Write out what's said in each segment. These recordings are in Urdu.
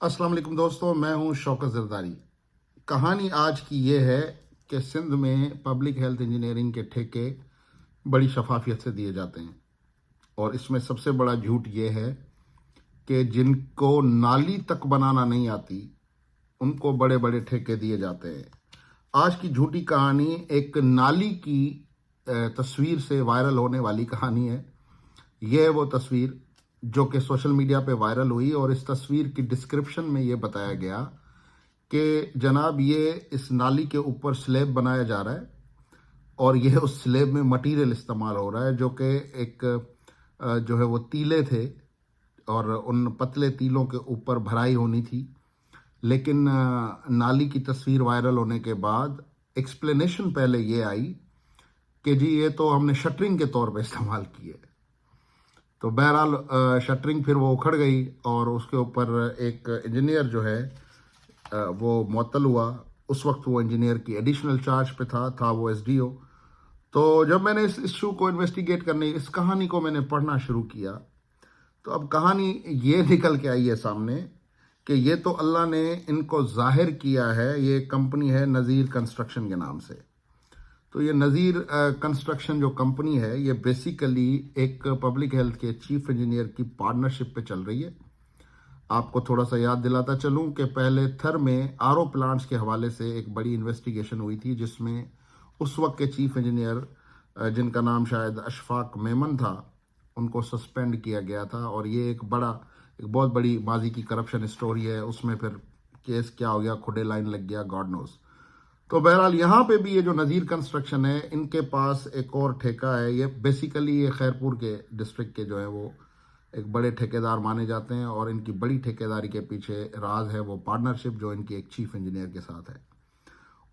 السلام علیکم دوستوں، میں ہوں شوکت زرداری۔ کہانی آج کی یہ ہے کہ سندھ میں پبلک ہیلتھ انجینئرنگ کے ٹھیکے بڑی شفافیت سے دیے جاتے ہیں، اور اس میں سب سے بڑا جھوٹ یہ ہے کہ جن کو نالی تک بنانا نہیں آتی ان کو بڑے بڑے ٹھیکے دیے جاتے ہیں۔ آج کی جھوٹی کہانی ایک نالی کی تصویر سے وائرل ہونے والی کہانی ہے۔ یہ وہ تصویر جو کہ سوشل میڈیا پہ وائرل ہوئی، اور اس تصویر کی ڈسکرپشن میں یہ بتایا گیا کہ جناب یہ اس نالی کے اوپر سلیب بنایا جا رہا ہے، اور یہ اس سلیب میں مٹیریل استعمال ہو رہا ہے جو کہ ایک جو ہے وہ تیلے تھے، اور ان پتلے تیلوں کے اوپر بھرائی ہونی تھی۔ لیکن نالی کی تصویر وائرل ہونے کے بعد ایکسپلینیشن پہلے یہ آئی کہ جی یہ تو ہم نے شٹرنگ کے طور پہ استعمال کی ہے۔ تو بہرحال شٹرنگ پھر وہ اکھڑ گئی، اور اس کے اوپر ایک انجینئر جو ہے وہ معطل ہوا۔ اس وقت وہ انجینئر کی ایڈیشنل چارج پہ تھا وہ ایس ڈی او۔ تو جب میں نے اس ایشو کو انویسٹیگیٹ کرنے، اس کہانی کو میں نے پڑھنا شروع کیا، تو اب کہانی یہ نکل کے آئی ہے سامنے کہ یہ تو اللہ نے ان کو ظاہر کیا ہے۔ یہ کمپنی ہے نذیر کنسٹرکشن کے نام سے۔ تو یہ نذیر کنسٹرکشن جو کمپنی ہے، یہ بیسیکلی ایک پبلک ہیلتھ کے چیف انجینئر کی پارٹنرشپ پہ چل رہی ہے۔ آپ کو تھوڑا سا یاد دلاتا چلوں کہ پہلے تھر میں آر او پلانٹس کے حوالے سے ایک بڑی انویسٹیگیشن ہوئی تھی، جس میں اس وقت کے چیف انجینئر جن کا نام شاید اشفاق میمن تھا، ان کو سسپینڈ کیا گیا تھا۔ اور یہ ایک بہت بڑی ماضی کی کرپشن اسٹوری ہے۔ اس میں پھر کیس کیا ہو گیا، کھڈے لائن لگ گیا، گاڈ نوز۔ تو بہرحال یہاں پہ بھی یہ جو نذیر کنسٹرکشن ہے، ان کے پاس ایک اور ٹھیکہ ہے۔ یہ بیسیکلی یہ خیرپور کے ڈسٹرکٹ کے جو ہیں وہ ایک بڑے ٹھیکیدار مانے جاتے ہیں، اور ان کی بڑی ٹھیکیداری کے پیچھے راز ہے وہ پارٹنرشپ جو ان کی ایک چیف انجینئر کے ساتھ ہے۔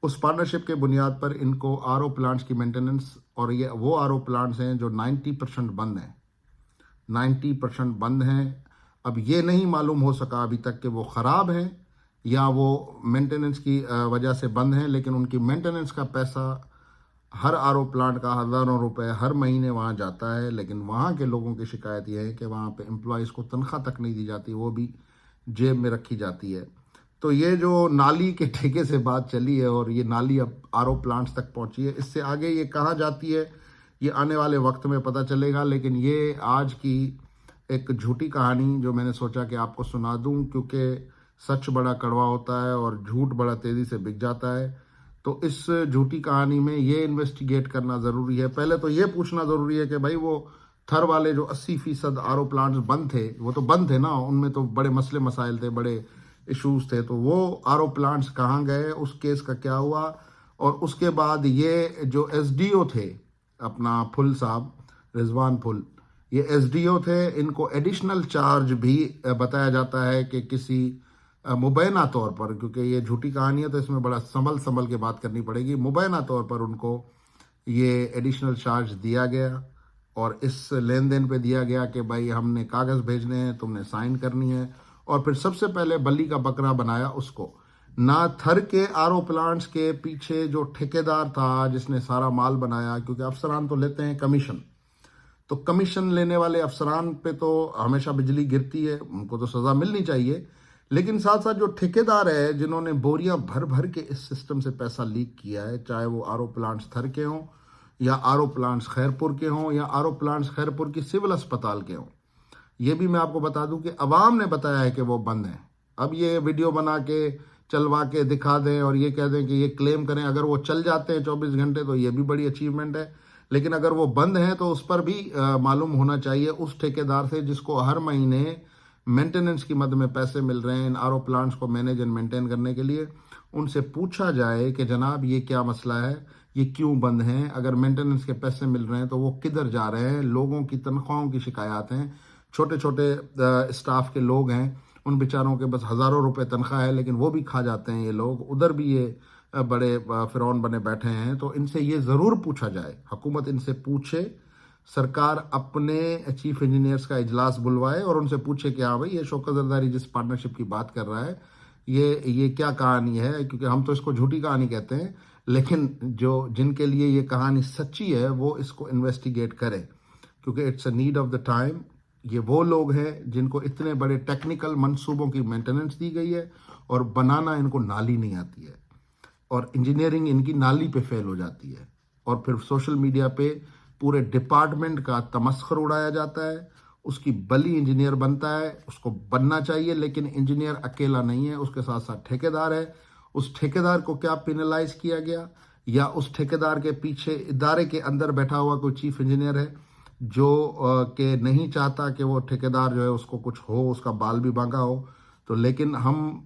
اس پارٹنرشپ کے بنیاد پر ان کو آر او پلانٹس کی مینٹیننس، اور یہ وہ آر او پلانٹس ہیں جو 90% بند ہیں، 90% بند ہیں۔ اب یہ نہیں معلوم ہو سکا ابھی تک کہ وہ خراب ہیں یا وہ مینٹیننس کی وجہ سے بند ہیں، لیکن ان کی مینٹیننس کا پیسہ ہر آر او پلانٹ کا ہزاروں روپے ہر مہینے وہاں جاتا ہے۔ لیکن وہاں کے لوگوں کی شکایت یہ ہے کہ وہاں پہ امپلائیز کو تنخواہ تک نہیں دی جاتی، وہ بھی جیب میں رکھی جاتی ہے۔ تو یہ جو نالی کے ٹھیکے سے بات چلی ہے، اور یہ نالی اب آر او پلانٹس تک پہنچی ہے، اس سے آگے یہ کہا جاتی ہے یہ آنے والے وقت میں پتہ چلے گا۔ لیکن یہ آج کی ایک جھوٹی کہانی جو میں نے سوچا کہ آپ کو سنا دوں، کیونکہ سچ بڑا کڑوا ہوتا ہے اور جھوٹ بڑا تیزی سے بک جاتا ہے۔ تو اس جھوٹی کہانی میں یہ انویسٹیگیٹ کرنا ضروری ہے۔ پہلے تو یہ پوچھنا ضروری ہے کہ بھائی وہ تھر والے جو 80% آر او پلانٹس بند تھے، وہ تو بند تھے نا، ان میں تو بڑے مسئلے مسائل تھے، بڑے ایشوز تھے، تو وہ آر او پلانٹس کہاں گئے، اس کیس کا کیا ہوا؟ اور اس کے بعد یہ جو ایس ڈی او تھے، اپنا پھل صاحب رضوان پھل، یہ ایس ڈی او تھے، ان کو ایڈیشنل چارج بھی بتایا جاتا ہے کہ کسی مبینہ طور پر، کیونکہ یہ جھوٹی کہانی ہے تو اس میں بڑا سنبھل کے بات کرنی پڑے گی، مبینہ طور پر ان کو یہ ایڈیشنل چارج دیا گیا، اور اس لین دین پہ دیا گیا کہ بھائی ہم نے کاغذ بھیجنے ہیں، تم نے سائن کرنی ہے۔ اور پھر سب سے پہلے بلی کا بکرا بنایا اس کو، نہ تھر کے آر او پلانٹس کے پیچھے جو ٹھیکیدار تھا جس نے سارا مال بنایا، کیونکہ افسران تو لیتے ہیں کمیشن، تو کمیشن لینے والے افسران پہ تو ہمیشہ بجلی گرتی ہے، ان کو تو سزا ملنی چاہیے۔ لیکن ساتھ ساتھ جو ٹھیکیدار ہے جنہوں نے بوریاں بھر بھر کے اس سسٹم سے پیسہ لیک کیا ہے، چاہے وہ آر او پلانٹس تھر کے ہوں، یا آر او پلانٹس خیرپور کے ہوں، یا آر او پلانٹس خیرپور کی سول اسپتال کے ہوں، یہ بھی میں آپ کو بتا دوں کہ عوام نے بتایا ہے کہ وہ بند ہیں۔ اب یہ ویڈیو بنا کے چلوا کے دکھا دیں اور یہ کہہ دیں کہ یہ کلیم کریں، اگر وہ چل جاتے ہیں 24 گھنٹے تو یہ بھی بڑی اچیومنٹ ہے۔ لیکن اگر وہ بند ہیں تو اس پر بھی معلوم ہونا چاہیے اس ٹھیکیدار سے جس کو ہر مہینے مینٹیننس کی مد میں پیسے مل رہے ہیں ان آر او پلانٹس کو مینیج اینڈ مینٹین کرنے کے لیے، ان سے پوچھا جائے کہ جناب یہ کیا مسئلہ ہے، یہ کیوں بند ہیں؟ اگر مینٹیننس کے پیسے مل رہے ہیں تو وہ کدھر جا رہے ہیں؟ لوگوں کی تنخواہوں کی شکایات ہیں، چھوٹے چھوٹے اسٹاف کے لوگ ہیں، ان بیچاروں کے بس ہزاروں روپے تنخواہ ہے، لیکن وہ بھی کھا جاتے ہیں یہ لوگ، ادھر بھی یہ بڑے فرعون بنے بیٹھے ہیں۔ تو ان سے یہ ضرور پوچھا جائے، حکومت ان سے پوچھے، سرکار اپنے چیف انجینئرز کا اجلاس بلوائے اور ان سے پوچھے کہ ہاں بھائی یہ شوکت زرداری جس پارٹنرشپ کی بات کر رہا ہے یہ کیا کہانی ہے، کیونکہ ہم تو اس کو جھوٹی کہانی کہتے ہیں، لیکن جن کے لیے یہ کہانی سچی ہے وہ اس کو انویسٹیگیٹ کریں، کیونکہ it's a need of the time. یہ وہ لوگ ہیں جن کو اتنے بڑے ٹیکنیکل منصوبوں کی مینٹیننس دی گئی ہے اور بنانا ان کو نالی نہیں آتی ہے، اور انجینئرنگ ان کی نالی پہ فیل ہو جاتی ہے، اور پھر سوشل میڈیا پہ پورے ڈپارٹمنٹ کا تمسخر اڑایا جاتا ہے، اس کی بلی انجینئر بنتا ہے، اس کو بننا چاہیے، لیکن انجینئر اکیلا نہیں ہے، اس کے ساتھ ساتھ ٹھیکیدار ہے۔ اس ٹھیکیدار کو کیا پینلائز کیا گیا، یا اس ٹھیکیدار کے پیچھے ادارے کے اندر بیٹھا ہوا کوئی چیف انجینئر ہے جو کہ نہیں چاہتا کہ وہ ٹھیکیدار جو ہے اس کو کچھ ہو، اس کا بال بھی بانگا ہو؟ تو لیکن ہم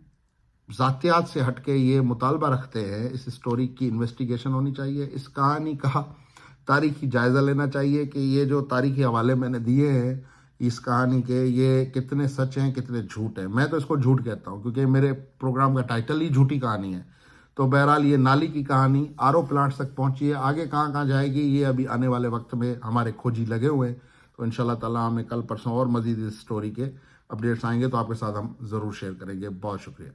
ذاتیات سے ہٹ کے یہ مطالبہ رکھتے ہیں، اس اسٹوری کی انویسٹیگیشن ہونی چاہیے، اس کہانی کا تاریخی جائزہ لینا چاہیے کہ یہ جو تاریخی حوالے میں نے دیے ہیں اس کہانی کے، یہ کتنے سچ ہیں کتنے جھوٹ ہیں۔ میں تو اس کو جھوٹ کہتا ہوں کیونکہ میرے پروگرام کا ٹائٹل ہی جھوٹی کہانی ہے۔ تو بہرحال یہ نالی کی کہانی RO پلانٹس تک پہنچی ہے، آگے کہاں کہاں جائے گی یہ ابھی آنے والے وقت میں ہمارے کھوجی لگے ہوئے ہیں، تو انشاءاللہ تعالیٰ ہمیں کل پرسوں اور مزید اس اسٹوری کے اپڈیٹس آئیں گے تو آپ کے ساتھ ہم ضرور شیئر کریں گے۔ بہت شکریہ۔